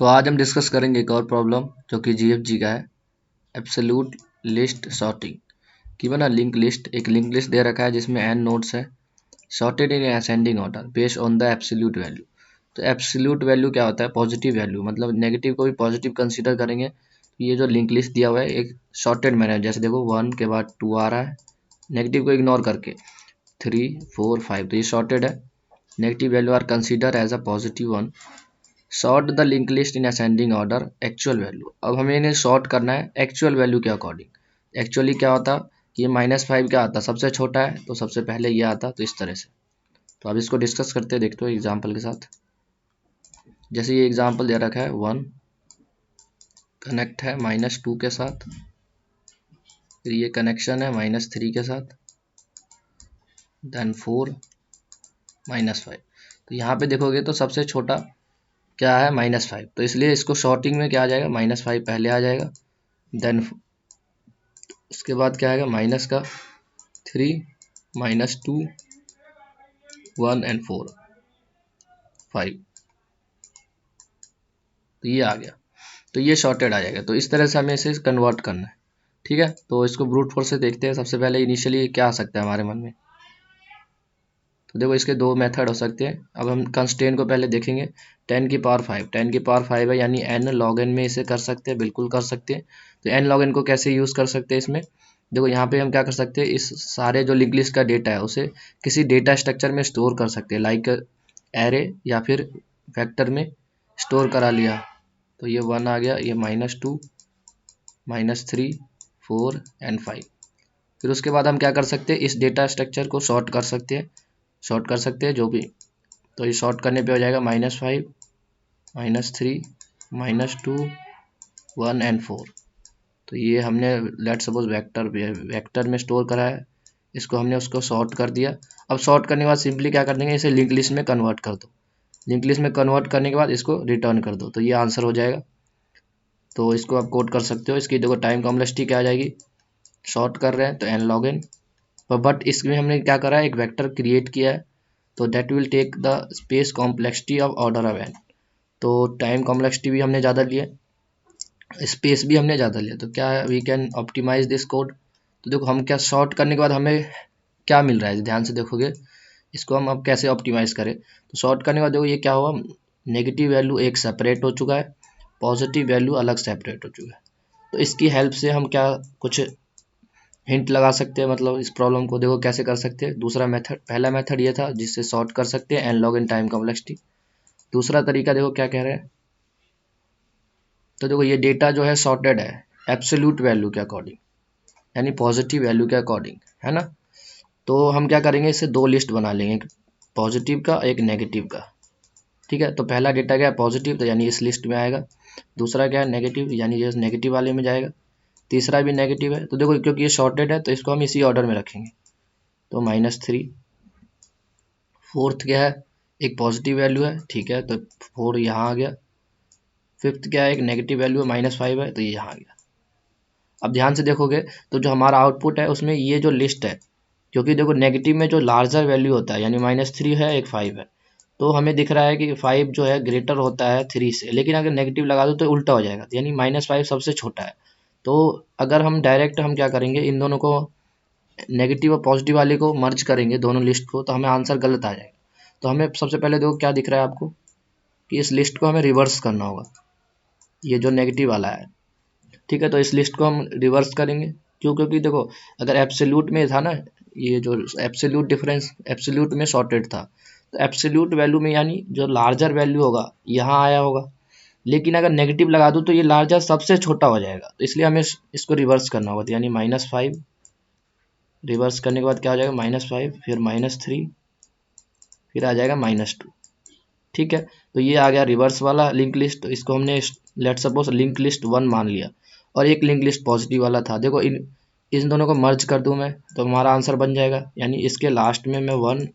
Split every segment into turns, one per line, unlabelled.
तो आज हम डिस्कस करेंगे एक और प्रॉब्लम जो कि जीएफजी का है, एब्सोल्यूट लिस्ट सॉर्टिंग की बना लिंक लिस्ट। एक लिंक लिस्ट दे रखा है जिसमें n नोड्स है, sorted in ascending order based on the absolute value. तो एब्सोल्यूट वैल्यू क्या होता है? पॉजिटिव वैल्यू, मतलब नेगेटिव को भी पॉजिटिव कंसीडर करेंगे। तो ये जो लिंक लिस्ट दिया हुआ है एक सॉर्टेड मैनर, जैसे देखो 1 के बाद 2 आ रहा है, नेगेटिव को इग्नोर करके 3 4 5, तो ये सॉर्टेड है। Negative value are consider as a positive one. Sort the link list in ascending order actual value. अब हमें इन्हें सॉर्ट करना है एक्चुअल वैल्यू के अकॉर्डिंग। एक्चुअली क्या होता कि ये -5 क्या आता, सबसे छोटा है तो सबसे पहले ये आता, तो इस तरह से। तो अब इसको डिस्कस करते हैं, देखते हो एग्जाम्पल के साथ। जैसे ये एग्जाम्पल दे रखा है 1 कनेक्ट है -2 के साथ, फिर ये कनेक्शन है -3 के साथ, देन 4 -5। तो यहाँ पे देखोगे तो सबसे छोटा क्या है -5, तो इसलिए इसको शॉर्टिंग में क्या आ जाएगा, -5 पहले आ जाएगा, देन उसके बाद क्या आएगा माइनस का 3 -2 1 एंड 4 5, तो ये आ गया। तो ये शॉर्टेड आ जाएगा। तो इस तरह से हमें इसे कन्वर्ट करना है, ठीक है। तो इसको ब्रूट फोर्स से देखते हैं। सबसे पहले इनिशियली क्या आ सकता है हमारे मन में, तो देखो इसके दो मेथड हो सकते हैं। अब हम कंस्ट्रेंट को पहले देखेंगे। 10 की पावर 5, 10 की पावर 5 है, यानी n log n में इसे कर सकते हैं, बिल्कुल कर सकते हैं। तो n log n को कैसे यूज़ कर सकते हैं इसमें, देखो यहाँ पे हम क्या कर सकते हैं, इस सारे जो लिंक लिस्ट का डेटा है उसे किसी डेटा स्ट्रक्चर में स्टोर कर सकते हैं, लाइक एरे या फिर वेक्टर में स्टोर करा लिया। तो ये 1 आ गया, ये -2 -3 4 एंड 5। फिर उसके बाद हम क्या कर सकते हैं, इस डेटा स्ट्रक्चर को शॉर्ट कर सकते हैं, शॉर्ट कर सकते हैं जो भी। तो ये शॉर्ट करने पे हो जाएगा -5 -3 -2 1 एंड 4। तो ये हमने लेट सपोज वेक्टर में स्टोर करा है, इसको हमने उसको शॉर्ट कर दिया। अब शॉर्ट करने के बाद सिंपली क्या कर देंगे, इसे लिंक लिस्ट में कन्वर्ट कर दो। लिंक लिस्ट में कन्वर्ट करने के बाद इसको रिटर्न कर दो, तो ये आंसर हो जाएगा। तो इसको आप कोड कर सकते हो। इसकी देखो टाइम कॉम्प्लेक्सिटी क्या आ जाएगी, शॉर्ट कर रहे हैं तो n log n, बट इसमें हमने क्या करा है, एक वेक्टर क्रिएट किया है, तो that will take the space complexity of order of n। तो टाइम कॉम्प्लेक्सिटी भी हमने ज़्यादा लिया, स्पेस भी हमने ज़्यादा लिया, तो क्या we can optimize this code. तो देखो हम क्या शॉर्ट करने के बाद हमें क्या मिल रहा है, ध्यान से देखोगे इसको हम अब कैसे ऑप्टिमाइज करें। तो शॉर्ट करने के बाद देखो ये क्या हुआ, नेगेटिव वैल्यू एक सेपरेट हो चुका है, पॉजिटिव वैल्यू अलग सेपरेट हो चुका है। तो इसकी हेल्प से हम क्या कुछ हिंट लगा सकते हैं, मतलब इस प्रॉब्लम को देखो कैसे कर सकते हैं। दूसरा मेथड, पहला मेथड ये था जिससे शॉर्ट कर सकते हैं n log n time complexity. दूसरा तरीका देखो क्या कह रहे हैं, तो देखो ये डेटा जो है सॉर्टेड है एब्सोल्यूट वैल्यू के अकॉर्डिंग, यानी पॉजिटिव वैल्यू के अकॉर्डिंग, है ना। तो हम क्या करेंगे, इससे दो लिस्ट बना लेंगे, एक पॉजिटिव का एक नेगेटिव का, ठीक है। तो पहला डेटा क्या है पॉजिटिव, तो यानी इस लिस्ट में आएगा। दूसरा क्या है नेगेटिव, यानी ये नेगेटिव वाले में जाएगा। तीसरा भी नेगेटिव है, तो देखो क्योंकि ये शॉर्टेड है तो इसको हम इसी ऑर्डर में रखेंगे। तो -3। फोर्थ क्या है, एक पॉजिटिव वैल्यू है, ठीक है, तो 4 यहाँ आ गया। फिफ्थ क्या है, एक नेगेटिव वैल्यू है -5 है, तो ये यहाँ आ गया। अब ध्यान से देखोगे तो जो हमारा आउटपुट है उसमें ये जो लिस्ट है, क्योंकि देखो नेगेटिव में जो लार्जर वैल्यू होता है, यानी -3 है एक 5 है, तो हमें दिख रहा है कि 5 जो है ग्रेटर होता है 3 से, लेकिन अगर नेगेटिव लगा दो तो उल्टा हो जाएगा, यानी -5 सबसे छोटा है। तो अगर हम डायरेक्ट हम क्या करेंगे, इन दोनों को नेगेटिव और पॉजिटिव वाले को मर्ज करेंगे दोनों लिस्ट को, तो हमें आंसर गलत आ जाएगा। तो हमें सबसे पहले देखो क्या दिख रहा है आपको, कि इस लिस्ट को हमें रिवर्स करना होगा, ये जो नेगेटिव वाला है, ठीक है। तो इस लिस्ट को हम रिवर्स करेंगे, क्यों, क्योंकि देखो अगर एब्सोल्यूट में था ना, ये जो एब्सोल्यूट डिफरेंस एब्सोल्यूट में सॉर्टेड था, तो एब्सोल्यूट वैल्यू में यानी जो लार्जर वैल्यू होगा यहाँ आया होगा, लेकिन अगर नेगेटिव लगा दूँ तो ये लार्जर सबसे छोटा हो जाएगा, तो इसलिए हमें इसको रिवर्स करना होगा। तो यानी -5 रिवर्स करने के बाद क्या हो जाएगा, -5 फिर -3 फिर आ जाएगा -2, ठीक है। तो ये आ गया रिवर्स वाला लिंक लिस्ट। तो इसको हमने लेट सपोज लिंक लिस्ट 1 मान लिया, और एक लिंक लिस्ट पॉजिटिव वाला था। देखो इन दोनों को मर्ज कर दूं मैं, तो हमारा आंसर बन जाएगा, यानी इसके लास्ट में मैं 1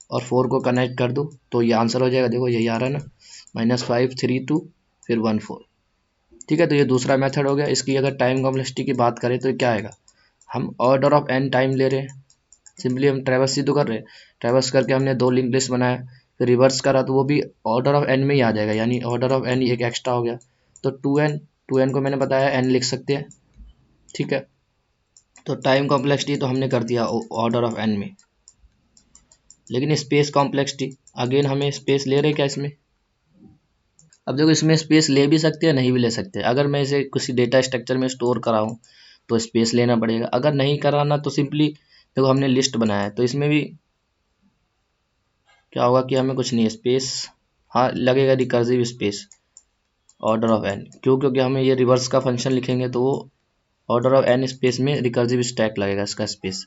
और 4 को कनेक्ट कर दूं तो ये आंसर हो जाएगा। देखो यही आ रहा है ना, -5 3 2 फिर 1 4, ठीक है। तो ये दूसरा मेथड हो गया। इसकी अगर टाइम कॉम्प्लेक्सिटी की बात करें तो क्या आएगा, हम ऑर्डर ऑफ n टाइम ले रहे हैं, सिंपली हम ट्रैवर्स ही तो कर रहे हैं। ट्रैवर्स करके हमने दो लिंक लिस्ट बनाया, फिर रिवर्स करा तो वो भी ऑर्डर ऑफ एन में ही आ जाएगा, यानी ऑर्डर ऑफ एन एक एक्स्ट्रा हो गया। तो 2n को मैंने बताया n लिख सकते हैं, ठीक है। तो टाइम कॉम्प्लेक्सिटी तो हमने कर दिया ऑर्डर ऑफ n में, लेकिन स्पेस कॉम्प्लेक्सिटी अगेन हमें स्पेस ले रहे क्या इसमें? अब देखो इसमें स्पेस ले भी सकते हैं, नहीं भी ले सकते। अगर मैं इसे किसी डेटा स्ट्रक्चर में स्टोर कराऊँ तो स्पेस लेना पड़ेगा, अगर नहीं कराना तो सिंपली देखो हमने लिस्ट बनाया है तो इसमें भी क्या होगा कि हमें कुछ नहीं स्पेस, हाँ लगेगा recursive space order of N, क्यों? क्योंकि हमें ये रिवर्स का फंक्शन लिखेंगे तो वो ऑर्डर ऑफ एन स्पेस में रिकर्सिव स्टैक लगेगा इसका स्पेस।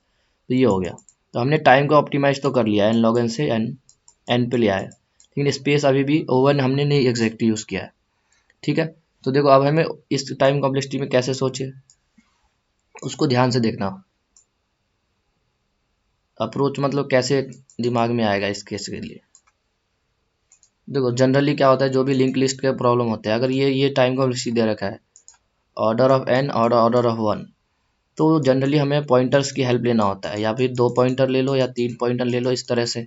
तो ये हो गया। तो हमने टाइम को ऑप्टिमाइज तो कर लिया, एन लॉग एन से एन पे लिया है, लेकिन स्पेस अभी भी ओवन हमने नहीं एग्जैक्ट यूज़ किया है, ठीक है। तो देखो अब हमें इस टाइम कॉम्प्लेक्सिटी में कैसे सोचे उसको ध्यान से देखना। अप्रोच मतलब कैसे दिमाग में आएगा इस केस के लिए। देखो जनरली क्या होता है, जो भी लिंक लिस्ट के प्रॉब्लम होते हैं, अगर ये टाइम कॉम्प्लेक्सिटी दे रखा है ऑर्डर ऑफ एन और ऑर्डर ऑफ वन, तो जनरली हमें पॉइंटर्स की हेल्प लेना होता है, या फिर 2 पॉइंटर ले लो या 3 पॉइंटर ले लो, इस तरह से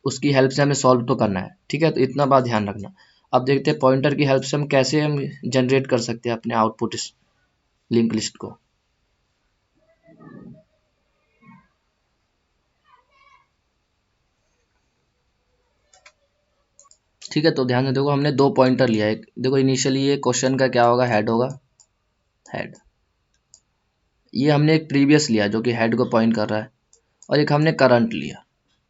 उसकी हेल्प से हमें सॉल्व तो करना है, ठीक है। तो इतना बात ध्यान रखना। अब देखते हैं पॉइंटर की हेल्प से हम कैसे जनरेट कर सकते हैं अपने आउटपुट इस लिंक लिस्ट को। ठीक है, तो ध्यान से देखो हमने 2 पॉइंटर लिया है। देखो इनिशियली ये क्वेश्चन का क्या होगा, हेड होगा, हेड। ये हमने एक प्रीवियस लिया जो कि हेड को पॉइंट कर रहा है, और एक हमने करंट लिया,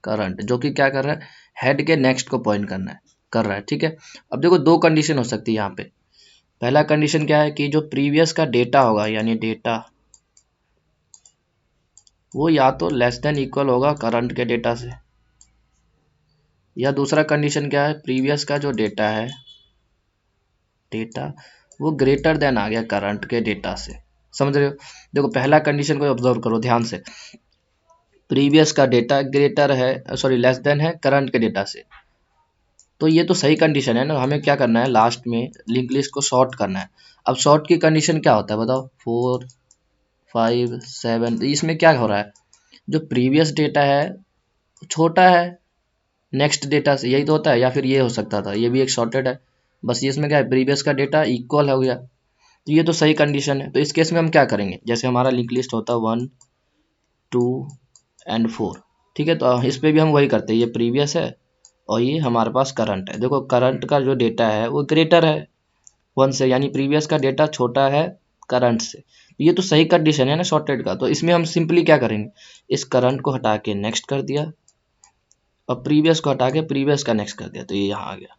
करंट जो कि क्या कर रहा है, हेड के नेक्स्ट को पॉइंट कर रहा है, ठीक है। अब देखो 2 कंडीशन हो सकती है यहाँ पे। पहला कंडीशन क्या है कि जो प्रीवियस का डेटा होगा, यानी डेटा वो या तो लेस देन इक्वल होगा करंट के डेटा से, या दूसरा कंडीशन क्या है, प्रीवियस का जो डेटा है, डेटा वो ग्रेटर देन आ गया करंट के डेटा से। समझ रहे हो? देखो पहला कंडीशन को ऑब्जर्व करो ध्यान से, प्रीवियस का डेटा ग्रेटर है, सॉरी लेस देन है करंट के डेटा से। तो ये तो सही कंडीशन है ना, हमें क्या करना है लास्ट में लिंक लिस्ट को सॉर्ट करना है। अब सॉर्ट की कंडीशन क्या होता है बताओ, 4 5 7। तो इसमें क्या हो रहा है, जो प्रीवियस डेटा है छोटा है नेक्स्ट डेटा से, यही तो होता है। या फिर ये हो सकता था, ये भी एक सॉर्टेड है, बस ये इसमें क्या है, प्रीवियस का डेटा इक्वल हो गया। तो ये तो सही कंडीशन है। तो इस केस में हम क्या करेंगे, जैसे हमारा लिंक लिस्ट होता है 1 2 एंड 4, ठीक है। तो इस पे भी हम वही करते हैं, ये प्रीवियस है और ये हमारे पास करंट है। देखो करंट का जो डेटा है वो ग्रेटर है 1 से, यानी प्रीवियस का डेटा छोटा है करंट से। तो ये तो सही कंडीशन है ना सॉर्टेड का। तो इसमें हम सिंपली क्या करेंगे, इस करंट को हटा के नेक्स्ट कर दिया, और प्रीवियस को हटा के प्रीवियस का नेक्स्ट कर दिया, तो ये यहाँ आ गया,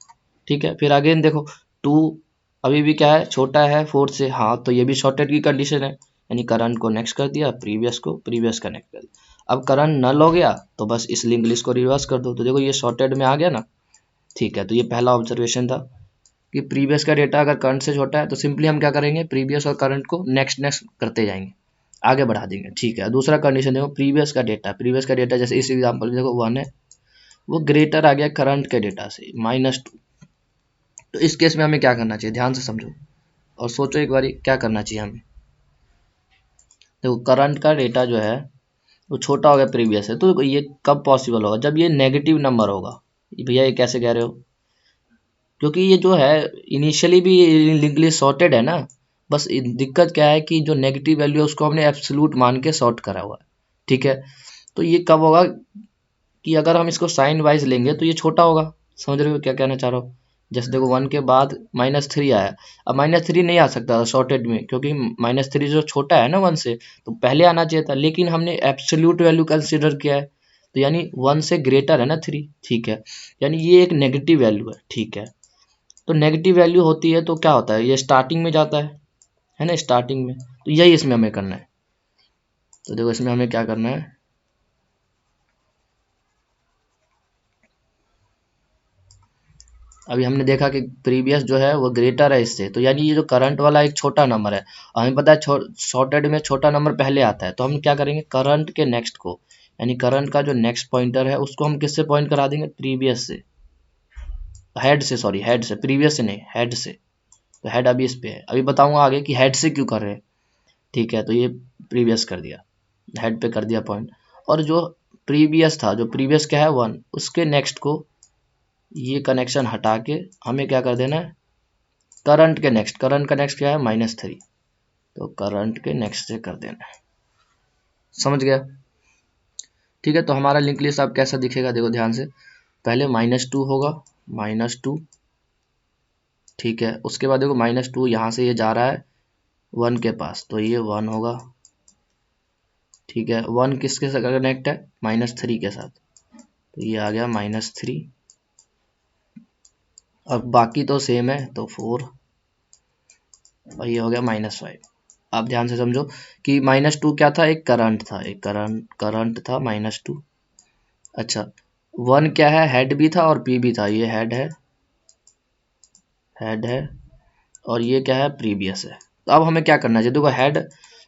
ठीक है। फिर अगेन देखो 2 अभी भी क्या है, छोटा है 4 से, हाँ तो ये भी शॉर्टेड की कंडीशन है, यानी करंट को नेक्स्ट कर दिया, प्रीवियस को प्रीवियस का नेक्स्ट कर दिया। अब करंट नल हो गया तो बस इस लिंक लिस्ट को रिवर्स कर दो, तो देखो ये शॉर्टेड में आ गया ना, ठीक है। तो ये पहला ऑब्जर्वेशन था कि प्रीवियस का डेटा अगर करंट से छोटा है तो सिंपली हम क्या करेंगे, प्रीवियस और करंट को नेक्स्ट नेक्स्ट करते जाएंगे, आगे बढ़ा देंगे, ठीक है। दूसरा कंडीशन देखो, प्रीवियस का डेटा जैसे इस एग्जाम्पल में देखो 1 है, वो ग्रेटर आ गया करंट के डेटा से -2। तो इस केस में हमें क्या करना चाहिए, ध्यान से समझो और सोचो एक बारी क्या करना चाहिए हमें। देखो करंट का डेटा जो है वो छोटा हो गया प्रीवियस है, तो ये कब पॉसिबल होगा, जब ये नेगेटिव नंबर होगा। भैया ये कैसे कह रहे हो, क्योंकि ये जो है इनिशियली भी लिंक लिस्ट सॉर्टेड है ना, बस दिक्कत क्या है कि जो नेगेटिव वैल्यू है उसको हमने एब्सोल्यूट मान के सॉर्ट करा हुआ है, ठीक है। तो ये कब होगा कि अगर हम इसको साइन वाइज लेंगे तो ये छोटा होगा। समझ रहे हो क्या कहना चाह रहा हूँ? जैसे देखो 1 के बाद -3 आया, अब -3 नहीं आ सकता शॉर्टेड में, क्योंकि -3 जो छोटा है ना 1 से, तो पहले आना चाहिए था, लेकिन हमने एब्सोल्यूट वैल्यू कंसिडर किया है, तो यानी 1 से ग्रेटर है ना 3, ठीक है। यानी ये एक नेगेटिव वैल्यू है, ठीक है। तो नेगेटिव वैल्यू होती है तो क्या होता है, ये स्टार्टिंग में जाता है ना, स्टार्टिंग में। तो यही इसमें हमें करना है। तो देखो इसमें हमें क्या करना है, अभी हमने देखा कि प्रीवियस जो है वो ग्रेटर है इससे, तो यानी ये जो करंट वाला एक छोटा नंबर है, हमें पता है शॉर्टेड में छोटा नंबर पहले आता है, तो हम क्या करेंगे, करंट के नेक्स्ट को, यानी करंट का जो नेक्स्ट पॉइंटर है उसको हम किससे पॉइंट करा देंगे, प्रीवियस से, हेड से, सॉरी हेड से, प्रीवियस से नहीं, हेड से। तो हेड अभी इस पे है, अभी बताऊंगा आगे कि हेड से क्यों कर रहे हैं, ठीक है। तो ये प्रीवियस कर दिया, हेड पे कर दिया पॉइंट, और जो प्रीवियस था, जो प्रीवियस क्या है 1, उसके नेक्स्ट को ये कनेक्शन हटा के हमें क्या कर देना है, करंट के नेक्स्ट, करंट का नेक्स्ट क्या है -3, तो करंट के नेक्स्ट से कर देना है। समझ गया? ठीक है, तो हमारा लिंक लिस्ट अब कैसा दिखेगा देखो ध्यान से, पहले -2 होगा, -2, ठीक है, उसके बाद देखो -2 यहाँ से ये जा रहा है 1 के पास, तो ये 1 होगा, ठीक है, 1 किसके साथ कनेक्ट है, -3 के साथ, तो ये आ गया -3, अब बाकी तो सेम है तो 4, और ये हो गया -5। आप ध्यान से समझो कि -2 क्या था, एक करंट था, एक करंट था -2। अच्छा, 1 क्या है, हेड भी था और पी भी था, ये हेड है और ये क्या है, प्रीवियस है। तो अब हमें क्या करना चाहिए, देखो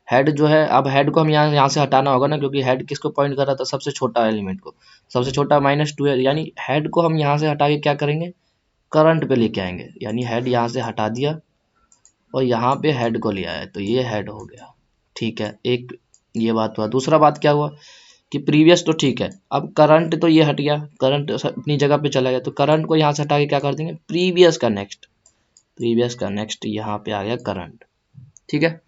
हेड जो है, अब हेड को हम यहाँ से हटाना होगा ना, क्योंकि हेड किसको पॉइंट कर रहा था, सबसे छोटा एलिमेंट को, सबसे छोटा -2 है, यानी हेड को हम यहाँ से हटा के क्या करेंगे, करंट पे लेके आएंगे, यानी हेड यहाँ से हटा दिया और यहाँ पे हेड को ले आया, तो ये हेड हो गया, ठीक है। एक ये बात हुआ, दूसरा बात क्या हुआ कि प्रीवियस तो ठीक है, अब करंट तो ये हट गया, करंट अपनी जगह पे चला गया, तो करंट को यहाँ से हटा के क्या कर देंगे, प्रीवियस का नेक्स्ट यहाँ पे आ गया करंट, ठीक है।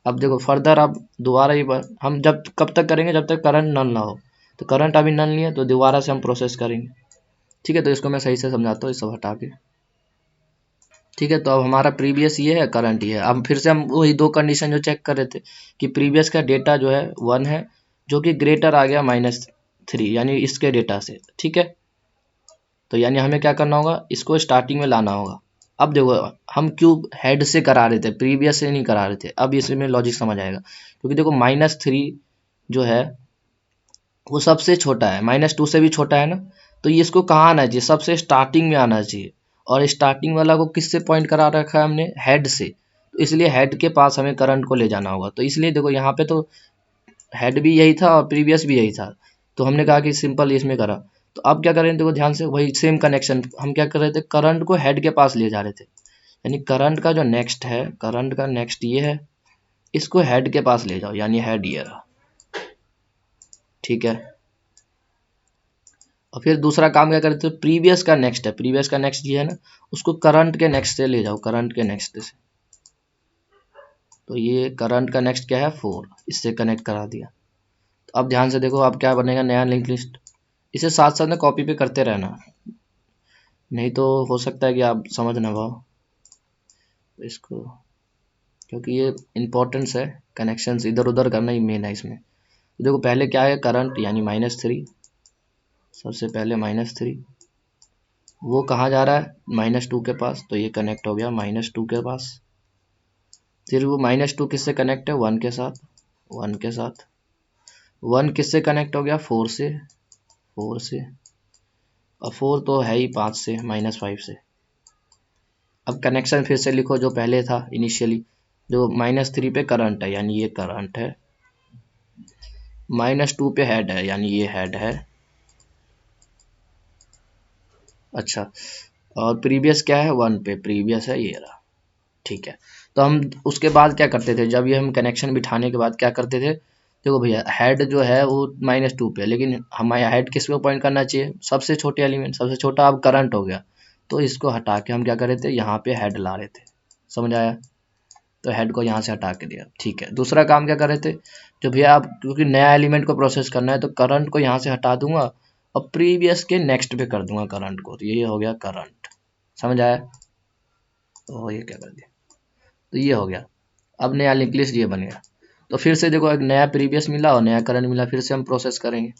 अब देखो फर्दर, अब दोबारा ये हम जब कब तक करेंगे, जब तक करंट नल ना हो, तो करंट अभी नल नहीं है, तो दोबारा से हम प्रोसेस करेंगे, ठीक है। तो इसको मैं सही से समझाता हूँ, इस सब हटा के, ठीक है। तो अब हमारा प्रीवियस ये है, करंट ये है, अब फिर से हम वही दो कंडीशन जो चेक कर रहे थे कि प्रीवियस का डेटा जो है 1 है, जो कि ग्रेटर आ गया -3, यानी इसके डेटा से, ठीक है। तो यानी हमें क्या करना होगा, इसको स्टार्टिंग में लाना होगा। अब देखो हम क्यूब हेड से करा रहे थे, प्रीवियस से नहीं करा रहे थे, अब इसमें लॉजिक समझ आएगा, क्योंकि देखो -3 जो है वो सबसे छोटा है, -2 से भी छोटा है ना, तो ये इसको कहाँ आना चाहिए, सबसे स्टार्टिंग में आना चाहिए, और स्टार्टिंग वाला को किससे पॉइंट करा रखा है हमने, हेड से, तो इसलिए हेड के पास हमें करंट को ले जाना होगा। तो इसलिए देखो यहाँ पे तो हेड भी यही था और प्रीवियस भी यही था, तो हमने कहा कि सिंपल इसमें करा। तो अब क्या करें, देखो ध्यान से, वही सेम कनेक्शन हम क्या कर रहे थे, करंट को हेड के पास ले जा रहे थे, यानी करंट का जो नेक्स्ट है, करंट का नेक्स्ट ये है, इसको हेड के पास ले जाओ, यानी हेड ये रहा, ठीक है। और फिर दूसरा काम क्या करते हैं, प्रीवियस का नेक्स्ट है, प्रीवियस का नेक्स्ट ये है ना, उसको करंट के नेक्स्ट से ले जाओ, करंट के नेक्स्ट से, तो ये करंट का नेक्स्ट क्या है 4, इससे कनेक्ट करा दिया। तो अब ध्यान से देखो, अब क्या बनेगा, नया लिंक लिस्ट, इसे साथ साथ में कॉपी पे करते रहना, नहीं तो हो सकता है कि आप समझ ना पाओ इसको, क्योंकि ये इम्पोर्टेंस है, कनेक्शंस इधर उधर करना ही मेन है इसमें। तो देखो पहले क्या है, करंट यानी -3, सबसे पहले -3, वो कहाँ जा रहा है, -2 के पास, तो ये कनेक्ट हो गया -2 के पास, फिर वो -2 किससे कनेक्ट है, 1 के साथ, 1 के साथ, 1 किससे कनेक्ट हो गया, 4 से, 4 से, और 4 तो है ही 5 से, -5 से। अब कनेक्शन फिर से लिखो जो पहले था इनिशियली, जो -3 पे करंट है, यानी ये करंट है, -2 पे हेड है, यानी ये हेड है, अच्छा, और प्रीवियस क्या है, 1 पे प्रीवियस है, ये रहा, ठीक है। तो हम उसके बाद क्या करते थे, जब ये हम कनेक्शन बिठाने के बाद क्या करते थे, देखो भैया हेड जो है वो -2 पे, लेकिन हमारा हेड किस पे पॉइंट करना चाहिए, सबसे छोटे एलिमेंट, सबसे छोटा अब करंट हो गया, तो इसको हटा के हम क्या कर रहे थे, यहाँ पे हेड ला रहे थे, समझ आया। तो हेड को यहाँ से हटा के दिया, ठीक है। दूसरा काम क्या कर रहे थे, जो भैया आप क्योंकि नया एलिमेंट को प्रोसेस करना है, तो करंट को यहाँ से हटा दूंगा और प्रीवियस के नेक्स्ट पे कर दूंगा करंट को, तो ये हो गया करंट, समझ आया। तो ये क्या कर दिया, तो ये हो गया, अब नया लिंक लिस्ट ये बन गया। तो फिर से देखो एक नया प्रीवियस मिला और नया करंट मिला, फिर से हम प्रोसेस करेंगे,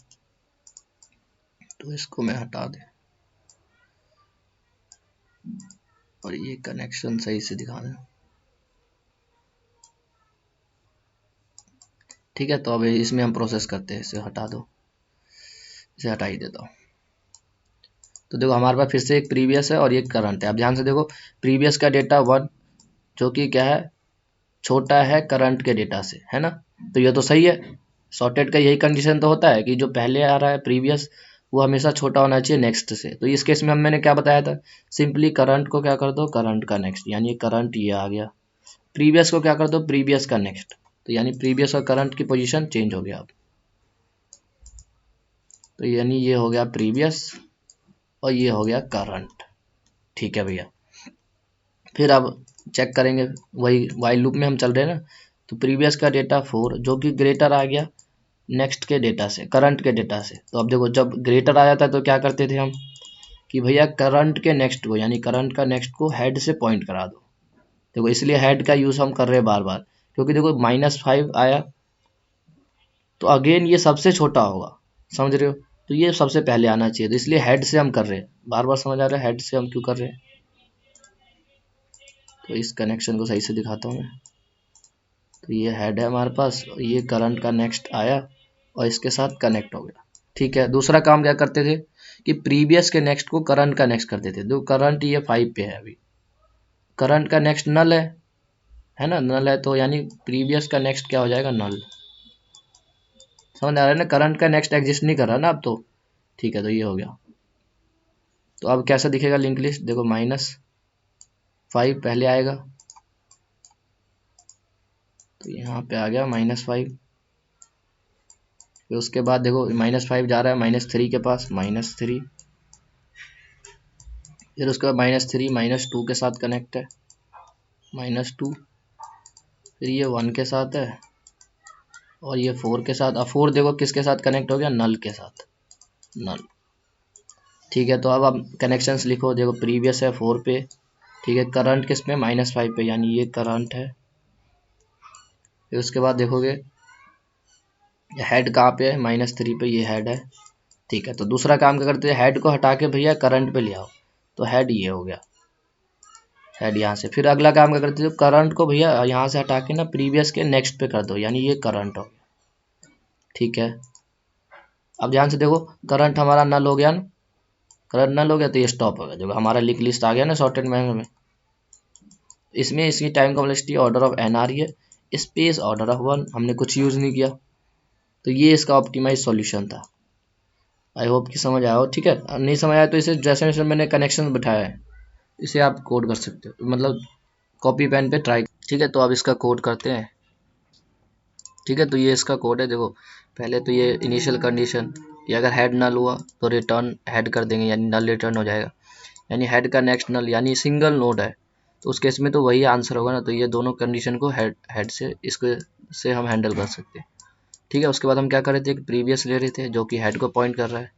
तो इसको मैं हटा दें और ये कनेक्शन सही से दिखा दें, ठीक है। तो अब इसमें हम प्रोसेस करते हैं, इसे हटा दो, इसे हटा ही देता हूँ। तो देखो हमारे पास फिर से एक प्रीवियस है और एक करंट है। अब ध्यान से देखो, प्रीवियस का डेटा 1, जो कि क्या है, छोटा है करंट के डेटा से, है ना, तो ये तो सही है, सॉर्टेड का यही कंडीशन तो होता है कि जो पहले आ रहा है प्रीवियस, वो हमेशा छोटा होना चाहिए नेक्स्ट से। तो इस केस में मैंने क्या बताया था, सिंपली करंट को क्या कर दो, करंट का नेक्स्ट, यानी करंट ये आ गया, प्रीवियस को क्या कर दो, प्रीवियस का नेक्स्ट, तो यानी प्रीवियस और करंट की पोजीशन चेंज हो गया अब, तो यानी ये हो गया प्रीवियस और ये हो गया करंट। ठीक है भैया, फिर अब चेक करेंगे, वही वाइल लूप में हम चल रहे हैं ना, तो प्रीवियस का डेटा 4 जो कि ग्रेटर आ गया नेक्स्ट के डेटा से, करंट के डेटा से। तो अब देखो जब ग्रेटर आ जाता है तो क्या करते थे हम कि भैया करंट के नेक्स्ट को, यानी करंट का नेक्स्ट को हेड से पॉइंट करा दो। देखो इसलिए हेड का यूज़ हम कर रहे हैं बार बार, क्योंकि देखो -5 आया तो अगेन ये सबसे छोटा होगा, समझ रहे हो, तो ये सबसे पहले आना चाहिए, तो इसलिए हेड से हम कर रहे हैं बार बार। समझ आ रहा है हेड से हम क्यों कर रहे हैं? तो इस कनेक्शन को सही से दिखाता हूँ मैं। तो ये हेड है हमारे पास, ये करंट का नेक्स्ट आया और इसके साथ कनेक्ट हो गया। ठीक है, दूसरा काम क्या करते थे कि प्रीवियस के नेक्स्ट को करंट का नेक्स्ट कर देते थे। तो करंट ये 5 पे है, अभी करंट का नेक्स्ट नल है ना, नल है, तो यानी प्रीवियस का नेक्स्ट क्या हो जाएगा, नल। समझ आ रहा है ना, करंट का नेक्स्ट एग्जिस्ट नहीं कर रहा ना अब तो। ठीक है, तो ये हो गया। तो अब कैसा दिखेगा लिंक लिस्ट, देखो -5 पहले आएगा, तो यहाँ पे आ गया -5। फिर उसके बाद देखो -5 जा रहा है -3 के पास, -3। फिर उसके बाद -3 -2 के साथ कनेक्ट है, -2। फिर ये 1 के साथ है और ये 4 के साथ। अब 4 देखो किसके साथ कनेक्ट हो गया, नल के साथ, नल। ठीक है, तो अब आप कनेक्शंस लिखो, देखो प्रीवियस है 4 पे, ठीक है, करंट किस पे, -5 पे, यानी ये करंट है। फिर उसके बाद देखोगे हेड कहाँ पे है, -3 पे, ये हेड है। ठीक है, तो दूसरा काम क्या करते हैं, हेड को हटा के भैया करंट पे ले आओ, तो हेड ये हो गया, हेड यहाँ से। फिर अगला काम क्या करते हो, करंट को भैया यहाँ से हटा के ना प्रीवियस के नेक्स्ट पे कर दो, यानी ये करंट हो गया। ठीक है, अब ध्यान से देखो, करंट हमारा नल हो गया ना, करंट नल हो गया तो ये स्टॉप हो गया। जो हमारा लिंक लिस्ट आ गया ना सॉर्टेड मैनर में, इसमें इसकी time complexity order of n आ रही है, स्पेस ऑर्डर ऑफ 1, हमने कुछ यूज़ नहीं किया। तो ये इसका ऑप्टिमाइज सॉल्यूशन था। आई होप कि समझ आया हो। ठीक है, नहीं समझ आया तो इसे जैसे जैसे मैंने कनेक्शन बैठाया है इसे आप कोड कर सकते हो, मतलब कॉपी पेन पे ट्राई। ठीक है, तो अब इसका कोड करते हैं। ठीक है, तो ये इसका कोड है, देखो पहले तो ये इनिशियल कंडीशन कि अगर हेड नल हुआ तो रिटर्न हेड कर देंगे, यानी नल रिटर्न हो जाएगा, यानी हेड का नेक्स्ट नल, यानी सिंगल नोड है तो उस केस में तो वही आंसर होगा ना। तो ये दोनों कंडीशन को हेड से इसको से हम हैंडल कर सकते हैं। ठीक है, उसके बाद हम क्या कर रहे थे, प्रीवियस ले रहे थे जो कि हेड को पॉइंट कर रहा है।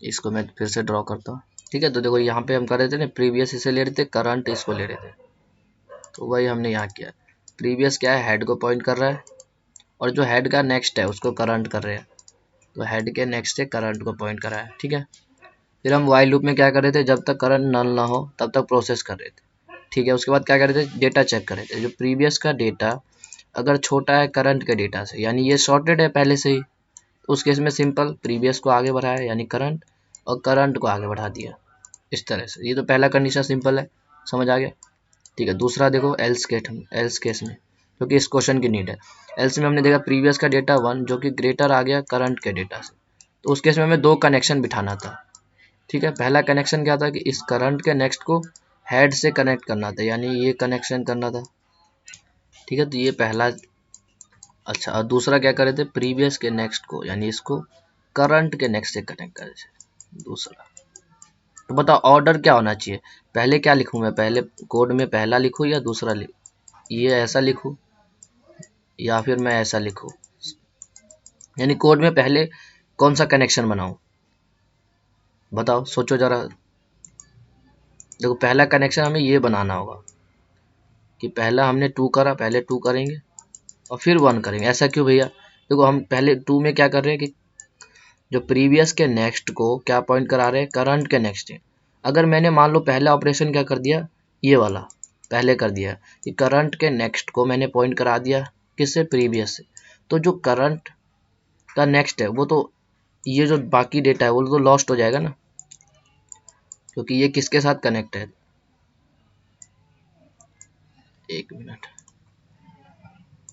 इसको मैं फिर से ड्रॉ करता हूँ। ठीक है, तो देखो यहाँ पे हम कर रहे थे ना, प्रीवियस इसे ले रहे थे, करंट इसको ले रहे थे, तो वही हमने यहाँ किया। प्रीवियस क्या है, हेड को पॉइंट कर रहा है, और जो हेड का नेक्स्ट है उसको करंट कर रहे हैं, तो हेड के नेक्स्ट से करंट को पॉइंट कर रहा है। ठीक है, फिर हम वाइल लूप में क्या कर रहे थे, जब तक करंट नल ना हो तब तक प्रोसेस कर रहे थे। ठीक है, उसके बाद क्या कर रहे थे, डेटा चेक कर रहे थे। जो प्रीवियस का डेटा अगर छोटा है करंट के डेटा से, यानी ये शॉर्टेड है पहले से ही, तो उस केस में सिंपल प्रीवियस को आगे बढ़ाया यानी करंट, और करंट को आगे बढ़ा दिया इस तरह से। ये तो पहला कंडीशन सिंपल है, समझ आ गया। ठीक है, दूसरा देखो एल्स केस में, क्योंकि इस क्वेश्चन की नीड है। एल्स में हमने देखा प्रीवियस का डेटा 1 जो कि ग्रेटर आ गया करंट के डेटा से, तो उस केस में हमें 2 कनेक्शन बिठाना था। ठीक है, पहला कनेक्शन क्या था कि इस करंट के नेक्स्ट को हेड से कनेक्ट करना था, यानी ये कनेक्शन करना था। ठीक है, तो ये पहला। अच्छा, और दूसरा क्या कर रहे थे, प्रीवियस के नेक्स्ट को, यानी इसको करंट के नेक्स्ट से कनेक्ट कर रहे थे दूसरा। तो बताओ ऑर्डर क्या होना चाहिए, पहले क्या लिखूँ मैं, पहले कोड में पहला लिखूँ या दूसरा ये ऐसा लिखूँ या फिर मैं ऐसा लिखूँ, यानी कोड में पहले कौन सा कनेक्शन बनाऊँ, बताओ सोचो जरा। देखो पहला कनेक्शन हमें ये बनाना होगा कि पहला हमने 2 करा, पहले 2 करेंगे और फिर 1 करेंगे। ऐसा क्यों भैया, देखो हम पहले 2 में क्या कर रहे हैं कि जो प्रीवियस के नेक्स्ट को क्या पॉइंट करा रहे हैं, करंट के नेक्स्ट है। अगर मैंने मान लो पहला ऑपरेशन क्या कर दिया, ये वाला पहले कर दिया कि करंट के नेक्स्ट को मैंने पॉइंट करा दिया किससे, प्रीवियस से, तो जो करंट का नेक्स्ट है वो तो, ये जो बाकी डेटा है वो तो लॉस्ट हो जाएगा ना, क्योंकि ये किसके साथ कनेक्ट है, एक मिनट,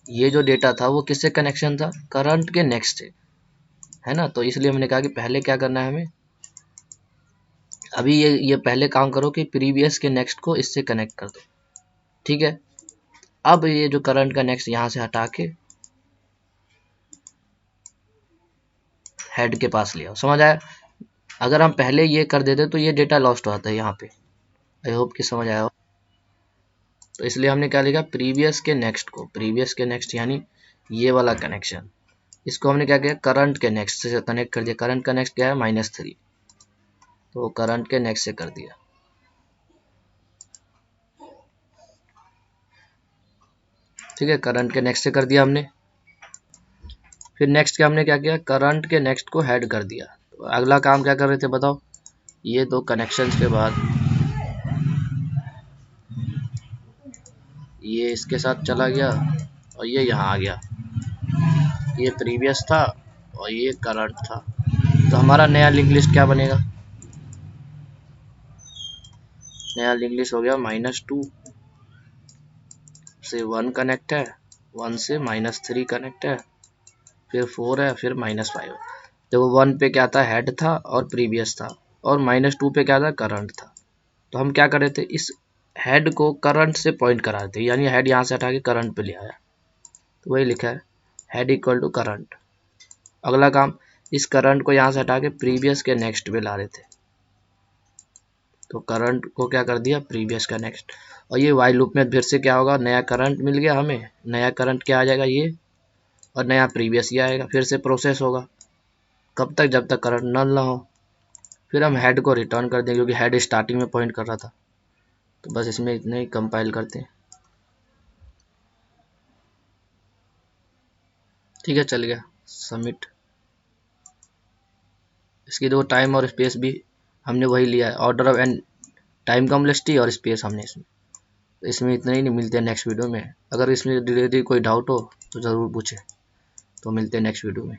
ये जो डेटा था वो किससे कनेक्शन था, करंट के नेक्स्ट से, है ना। तो इसलिए हमने कहा कि पहले क्या करना है हमें, अभी ये पहले काम करो कि प्रीवियस के नेक्स्ट को इससे कनेक्ट कर दो। ठीक है, अब ये जो करंट का नेक्स्ट यहाँ से हटा के हेड के पास ले आओ, समझ आया। अगर हम पहले ये कर देते तो ये डेटा लॉस्ट होता है यहाँ पे। आई होप कि समझ आया हो। तो इसलिए हमने क्या लिखा, प्रीवियस के नेक्स्ट को, प्रीवियस के नेक्स्ट यानी ये वाला कनेक्शन, इसको हमने क्या किया, करंट के नेक्स्ट से कनेक्ट कर दिया। करंट का नेक्स्ट क्या है, -3, तो करंट के नेक्स्ट से कर दिया। ठीक है, करंट के नेक्स्ट से कर दिया हमने। फिर नेक्स्ट क्या हमने क्या किया, करंट के नेक्स्ट को हेड कर दिया। तो अगला काम क्या कर रहे थे बताओ, ये दो कनेक्शंस के बाद ये इसके साथ चला गया और ये यहाँ आ गया। ये प्रीवियस था और ये करंट था। तो हमारा नया लिंक लिस्ट क्या बनेगा, नया लिंक लिस्ट हो गया -2 से 1 कनेक्ट है, 1 से -3 कनेक्ट है, फिर 4 है, फिर -5। देखो 1 पे क्या था, हेड था और प्रीवियस था, और -2 पे क्या था, करंट था। तो हम क्या कर रहे थे, इस हेड को करंट से पॉइंट करा रहे थे, यानी हेड यहाँ से हटा के करंट पे ले आया। तो वही लिखा है, हेड इक्वल टू करंट। अगला काम, इस करंट को यहाँ से हटा के प्रीवियस के नेक्स्ट पे ला रहे थे। तो करंट को क्या कर दिया, प्रीवियस का नेक्स्ट। और ये वाइल लूप में फिर से क्या होगा, नया करंट मिल गया हमें, नया करंट क्या आ जाएगा ये, और नया प्रीवियस ये आएगा। फिर से प्रोसेस होगा, कब तक, जब तक करंट नल ना हो। फिर हम हेड को रिटर्न कर देंगे, क्योंकि हेड स्टार्टिंग में पॉइंट कर रहा था। तो बस इसमें इतने ही कंपाइल करते हैं। ठीक है, चल गया सबमिट। इसकी दो टाइम और स्पेस भी हमने वही लिया है, order of N time complexity और स्पेस हमने इसमें इतना ही। नहीं, मिलते हैं नेक्स्ट वीडियो में। अगर इसमें रिलेटेड कोई डाउट हो तो ज़रूर पूछे। तो मिलते हैं नेक्स्ट वीडियो में।